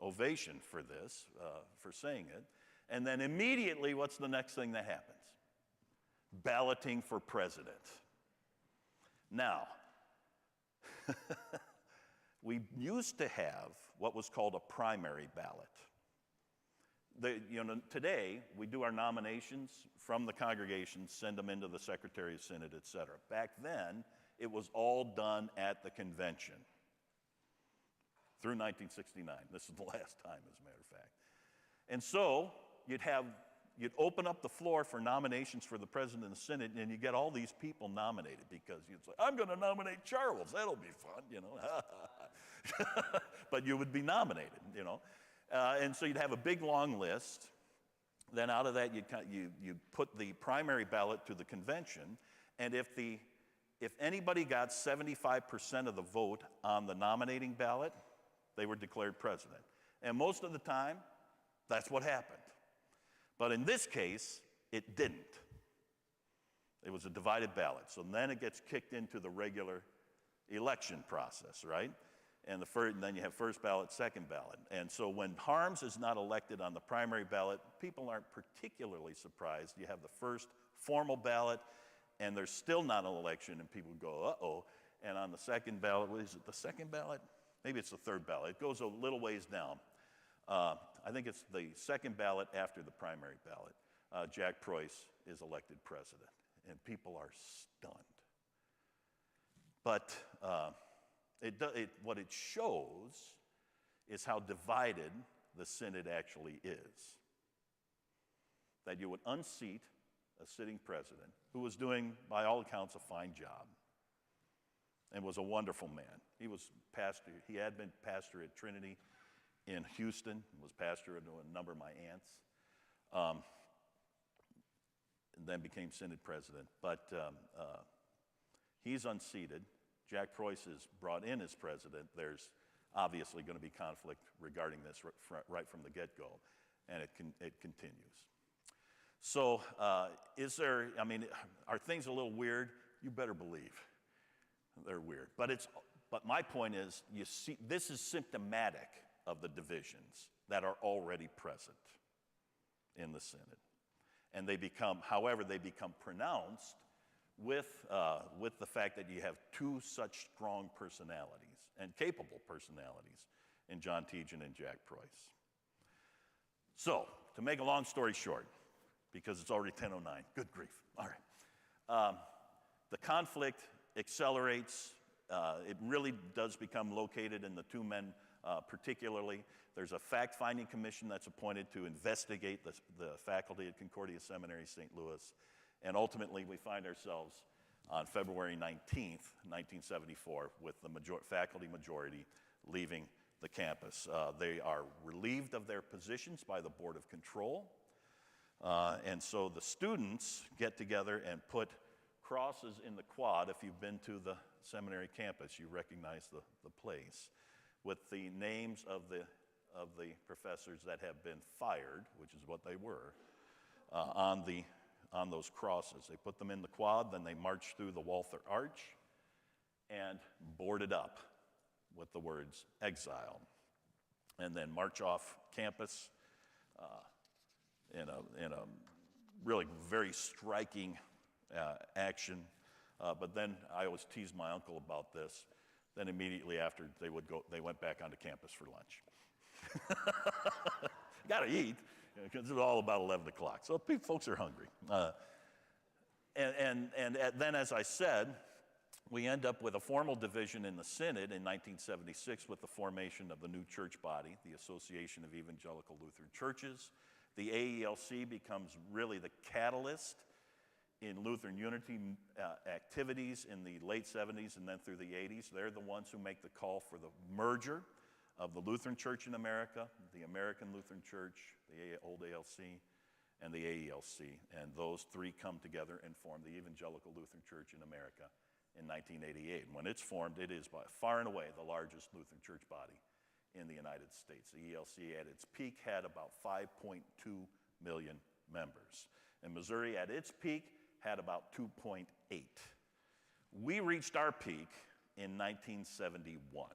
ovation for this, for saying it. And then immediately, what's the next thing that happens? Balloting for president. Now, we used to have what was called a primary ballot. Today, we do our nominations from the congregation, send them into the Secretary of Synod, et cetera. Back then, it was all done at the convention through 1969. This is the last time, as a matter of fact. And so, you'd open up the floor for nominations for the president of the synod, and you get all these people nominated because you'd say, I'm going to nominate Charles. That'll be fun, But you would be nominated, And so you'd have a big, long list. Then out of that, you'd put the primary ballot to the convention, and if anybody got 75% of the vote on the nominating ballot, they were declared president. And most of the time, that's what happened. But in this case, it didn't. It was a divided ballot. So then it gets kicked into the regular election process, right? And then you have first ballot, second ballot. And so when Harms is not elected on the primary ballot, people aren't particularly surprised. You have the first formal ballot, and there's still not an election, and people go, uh-oh. And on the second ballot, what is it, the second ballot? Maybe it's the third ballot. It goes a little ways down. I think it's the second ballot after the primary ballot. Jack Preuss is elected president, and people are stunned. But what it shows is how divided the synod actually is. That you would unseat a sitting president who was doing, by all accounts, a fine job and was a wonderful man. He had been pastor at Trinity in Houston, was pastor to a number of my aunts, and then became synod president. But he's unseated. Jack Preuss is brought in as president. There's obviously going to be conflict regarding this right from the get-go, and it continues. So are things a little weird? You better believe they're weird. But my point is, you see, this is symptomatic of the divisions that are already present in the synod. And they become pronounced with the fact that you have two such strong personalities and capable personalities in John Tejan and Jack Preuss. So, to make a long story short, because it's already 10:09, good grief, all right. The conflict accelerates. It really does become located in the two men particularly. There's a fact-finding commission that's appointed to investigate the faculty at Concordia Seminary, St. Louis. And ultimately, we find ourselves on February 19th, 1974, with the faculty majority leaving the campus. They are relieved of their positions by the Board of Control. And so the students get together and put crosses in the quad. If you've been to the seminary campus, you recognize the place, with the names of the professors that have been fired, which is what they were, on those crosses. They put them in the quad, then they march through the Walther Arch and board it up with the words Exile, and then march off campus in a really very striking action But then I always teased my uncle about this. Then immediately after, they went back onto campus for lunch. Got to eat, because it's all about 11 o'clock. So folks are hungry. Then, as I said, we end up with a formal division in the Synod in 1976 with the formation of the new church body, the Association of Evangelical Lutheran Churches. The AELC becomes really the catalyst in Lutheran unity activities in the late 70s and then through the 80s. They're the ones who make the call for the merger of the Lutheran Church in America, the American Lutheran Church, the old ALC, and the AELC. And those three come together and form the Evangelical Lutheran Church in America in 1988. And when it's formed, it is by far and away the largest Lutheran church body in the United States. The ELC at its peak had about 5.2 million members. And Missouri at its peak had about 2.8. We reached our peak in 1971.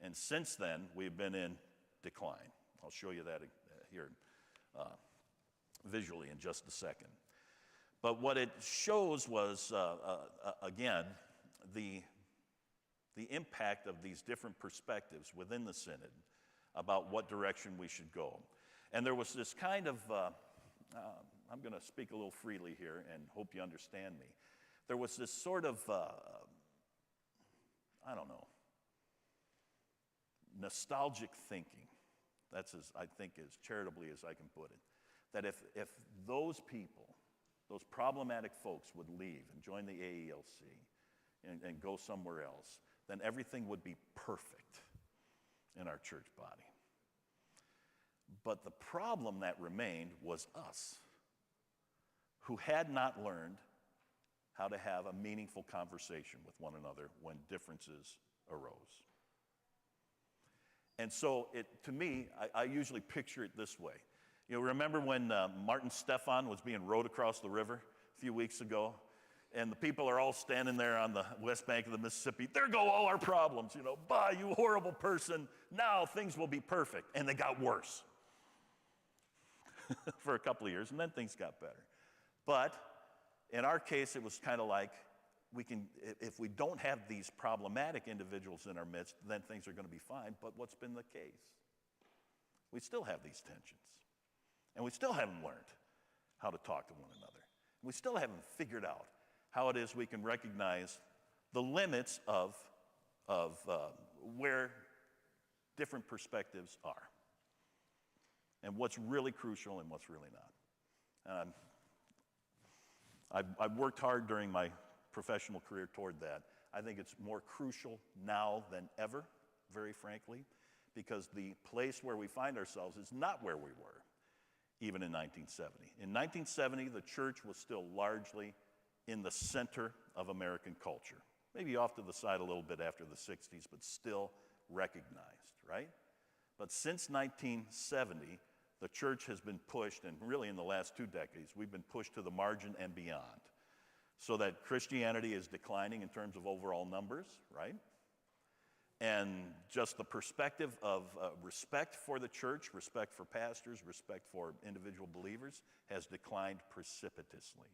And since then, we've been in decline. I'll show you that here visually in just a second. But what it shows was, again, the impact of these different perspectives within the Synod about what direction we should go. And there was this kind of, I'm going to speak a little freely here and hope you understand me. There was this sort of, I don't know, nostalgic thinking. That's I think as charitably as I can put it. That if those people, those problematic folks would leave and join the AELC and go somewhere else, then everything would be perfect in our church body. But the problem that remained was us, who had not learned how to have a meaningful conversation with one another when differences arose. And so, to me, I usually picture it this way. You know, remember when Martin Stephan was being rowed across the river a few weeks ago? And the people are all standing there on the west bank of the Mississippi. There go all our problems, you know. Bah, you horrible person. Now things will be perfect. And they got worse for a couple of years, and then things got better. But in our case, it was kind of like, if we don't have these problematic individuals in our midst, then things are going to be fine. But what's been the case? We still have these tensions. And we still haven't learned how to talk to one another. We still haven't figured out how it is we can recognize the limits of where different perspectives are. And what's really crucial and what's really not. I've worked hard during my professional career toward that. I think it's more crucial now than ever, very frankly, because the place where we find ourselves is not where we were, even in 1970. In 1970, the church was still largely in the center of American culture. Maybe off to the side a little bit after the 60s, but still recognized, right? But since 1970, the church has been pushed, and really in the last 2 decades, we've been pushed to the margin and beyond, so that Christianity is declining in terms of overall numbers, right? And just the perspective of respect for the church, respect for pastors, respect for individual believers has declined precipitously.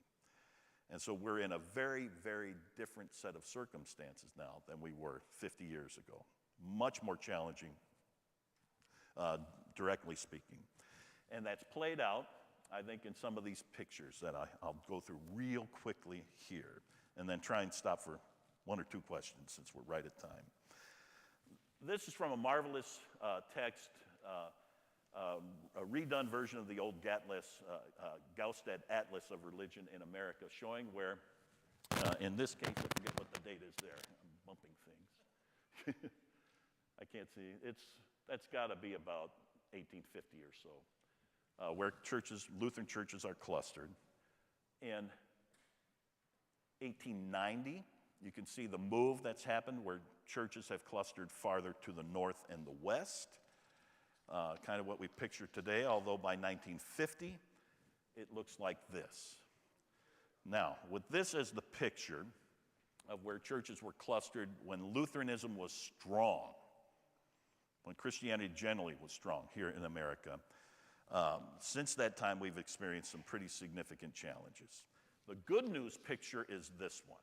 And so we're in a very, very different set of circumstances now than we were 50 years ago. Much more challenging, directly speaking. And that's played out, I think, in some of these pictures that I'll go through real quickly here, and then try and stop for 1 or 2 questions since we're right at time. This is from a marvelous text, a redone version of the old Gaustad Atlas of Religion in America, showing where, in this case, I forget what the date is there. I'm bumping things. I can't see. That's got to be about 1850 or so, where Lutheran churches are clustered. In 1890, you can see the move that's happened where churches have clustered farther to the north and the west, kind of what we picture today, although by 1950, it looks like this. Now, with this as the picture of where churches were clustered when Lutheranism was strong, when Christianity generally was strong here in America, since that time we've experienced some pretty significant challenges. The good news picture is this one.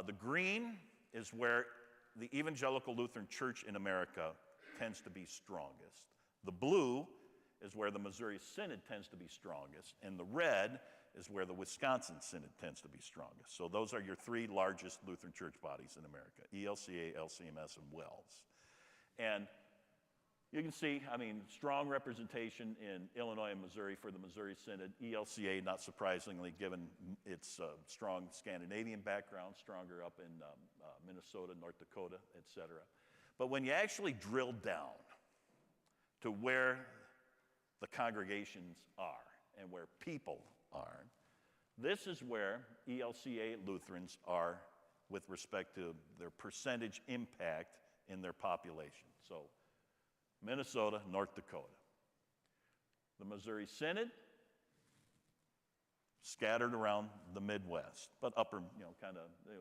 The green is where the Evangelical Lutheran Church in America tends to be strongest. The blue is where the Missouri Synod tends to be strongest, and the red is where the Wisconsin Synod tends to be strongest. So those are your three largest Lutheran church bodies in America: ELCA, LCMS, and WELS. And you can see, strong representation in Illinois and Missouri for the Missouri Synod. ELCA, not surprisingly, given its strong Scandinavian background, stronger up in Minnesota, North Dakota, etc. But when you actually drill down to where the congregations are and where people are, this is where ELCA Lutherans are with respect to their percentage impact in their population. So Minnesota, North Dakota. The Missouri Synod, scattered around the Midwest, but upper,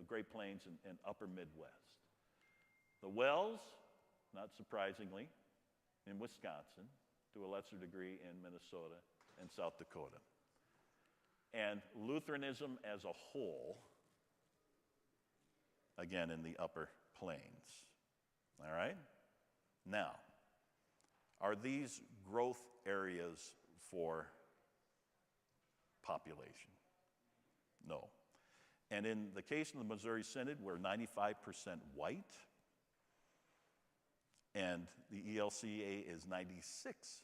Great Plains and upper Midwest. The WELS, not surprisingly, in Wisconsin, to a lesser degree in Minnesota and South Dakota. And Lutheranism as a whole, again, in the upper plains. All right? Now, are these growth areas for population? No. And in the case of the Missouri Synod, we're 95% white, and the ELCA is 96%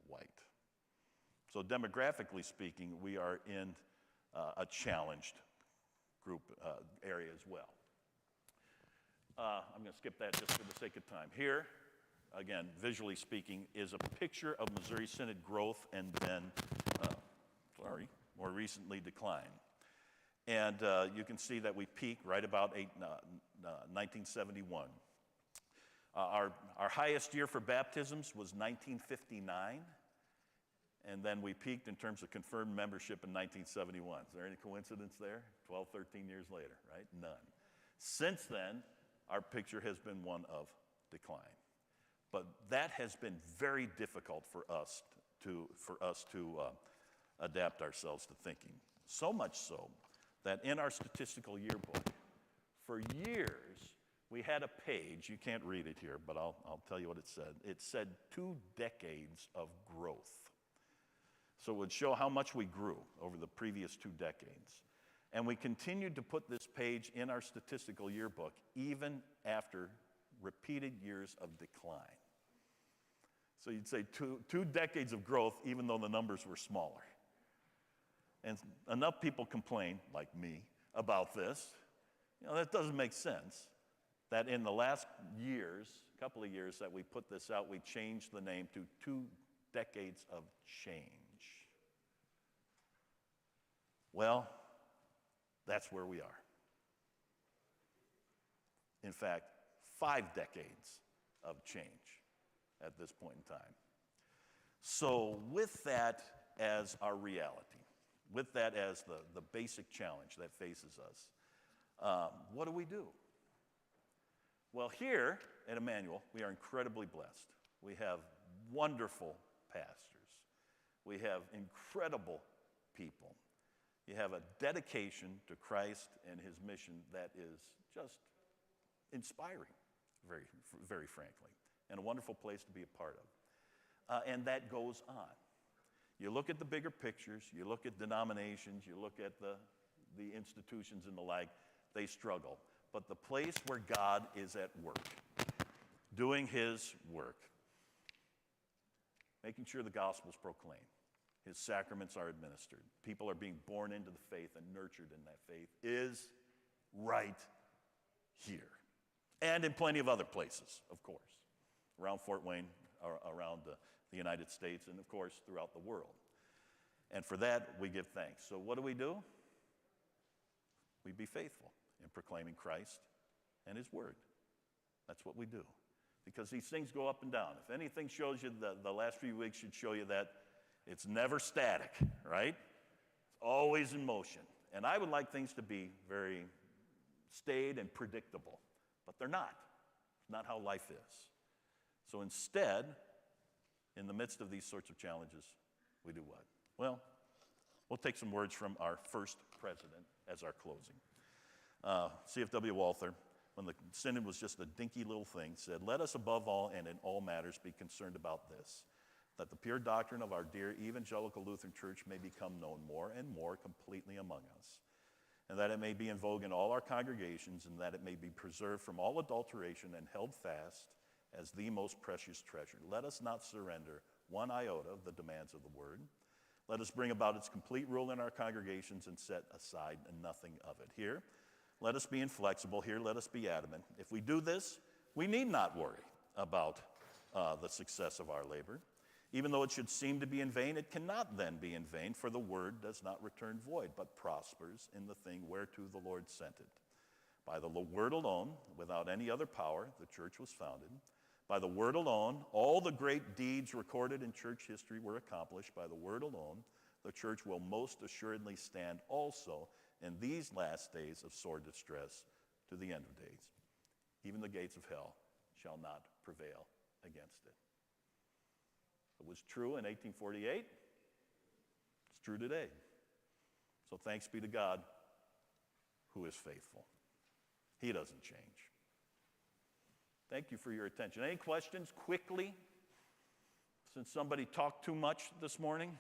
white. So demographically speaking, we are in a challenged group area as well. I'm going to skip that just for the sake of time. Here, again, visually speaking, is a picture of Missouri Synod growth and then, more recently decline. And you can see that we peaked right about 1971. Our highest year for baptisms was 1959, and then we peaked in terms of confirmed membership in 1971. Is there any coincidence there? 12, 13 years later, right? None. Since then, our picture has been one of decline. But that has been very difficult for us to adapt ourselves to thinking. So much so that in our statistical yearbook, for years, we had a page, you can't read it here, but I'll tell you what it said. It said 2 decades of growth. So it would show how much we grew over the previous 2 decades. And we continued to put this page in our statistical yearbook even after repeated years of decline. So you'd say two decades of growth even though the numbers were smaller. And enough people complain, like me, about this. That doesn't make sense. That in the last couple of years that we put this out, we changed the name to 2 decades of change. Well, that's where we are. In fact, 5 decades of change at this point in time. So with that as our reality, with that as the basic challenge that faces us, what do we do? Well, here at Emmanuel, we are incredibly blessed. We have wonderful pastors. We have incredible people. You have a dedication to Christ and his mission that is just inspiring, very, very frankly, and a wonderful place to be a part of. And that goes on. You look at the bigger pictures, you look at denominations, you look at the institutions and the like, they struggle. But the place where God is at work, doing his work, making sure the gospel is proclaimed, his sacraments are administered, people are being born into the faith and nurtured in that faith, is right here. And in plenty of other places, of course, around Fort Wayne, around the United States, and of course throughout the world. And for that, we give thanks. So what do? We be faithful in proclaiming Christ and his word. That's what we do. Because these things go up and down. If anything shows you, the last few weeks should show you that it's never static, right? It's always in motion. And I would like things to be very staid and predictable, but they're not. It's not how life is. So instead, in the midst of these sorts of challenges, we do what? Well, we'll take some words from our first president as our closing. CFW Walther, when the synod was just a dinky little thing, said, "Let us above all and in all matters be concerned about this, that the pure doctrine of our dear evangelical Lutheran Church may become known more and more completely among us, and that it may be in vogue in all our congregations, and that it may be preserved from all adulteration and held fast as the most precious treasure. Let us not surrender one iota of the demands of the word. Let us bring about its complete rule in our congregations and set aside nothing of it." Here, let us be inflexible. Here, let us be adamant. If we do this, we need not worry about the success of our labor. Even though it should seem to be in vain, it cannot then be in vain, for the word does not return void, but prospers in the thing whereto the Lord sent it. By the word alone, without any other power, the church was founded. By the word alone, all the great deeds recorded in church history were accomplished. By the word alone, the church will most assuredly stand also in these last days of sore distress to the end of days. Even the gates of hell shall not prevail against it. It was true in 1848. It's true today. So thanks be to God, who is faithful. He doesn't change. Thank you for your attention. Any questions quickly, since somebody talked too much this morning?